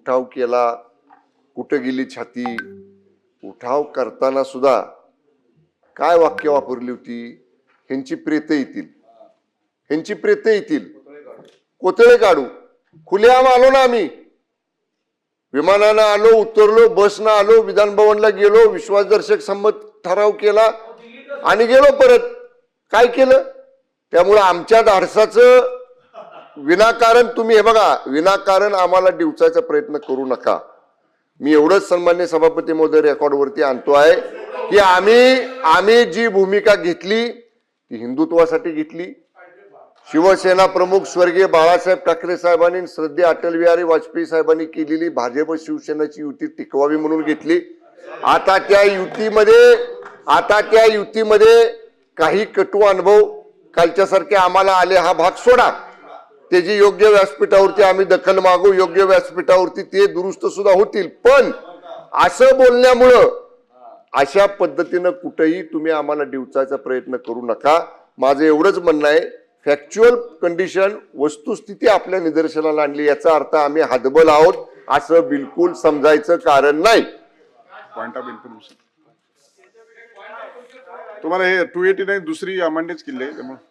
उठाव केला, कुठं गेली छाती, उठाव करताना सुद्धा काय वाक्य वापरली होती, ह्यांची प्रेत येतील, ह्यांची प्रेत येतील, कोतळे काढू. खुलेआम आलो ना आम्ही, विमानानं आलो, उतरलो, बसनं आलो, विधान भवनला गेलो, विश्वासदर्शक संमत ठराव केला आणि गेलो परत. काय केलं? त्यामुळे आमच्या धाडसाचं विनाकारण तुम्ही हे बघा, विनाकारण आम्हाला डिवचायचा प्रयत्न करू नका. मी एवढंच सन्मान्य सभापती महोदय रेकॉर्डवरती आणतो आहे की आम्ही जी भूमिका घेतली ती हिंदुत्वासाठी घेतली. शिवसेना प्रमुख स्वर्गीय बाळासाहेब ठाकरे साहेबांनी, श्रद्धेय अटल बिहारी वाजपेयी साहेबांनी केलेली भाजप शिवसेनेची युती टिकवावी म्हणून घेतली. आता त्या युतीमध्ये काही कटू अनुभव कालच्यासारखे आम्हाला आले, हा भाग सोडा. त्याची योग्य व्यासपीठावरती आम्ही दखल मागू, योग्य व्यासपीठावरती ते दुरुस्त सुद्धा होतील. पण असं बोलण्यामुळं अशा पद्धतीनं कुठेही तुम्ही आम्हाला डिवचायचा प्रयत्न करू नका. माझं एवढंच म्हणणं आहे, फॅक्च्युअल कंडिशन, वस्तुस्थिती आपल्या निदर्शनाला आणली, याचा अर्थ आम्ही हातबल आहोत असं बिलकुल समजायचं कारण नाही. पॉइंट ऑफ इन्फॉर्मेशन तुम्हाला हे 289 दुसरी अमेंडमेंट केली आहे त्यामुळे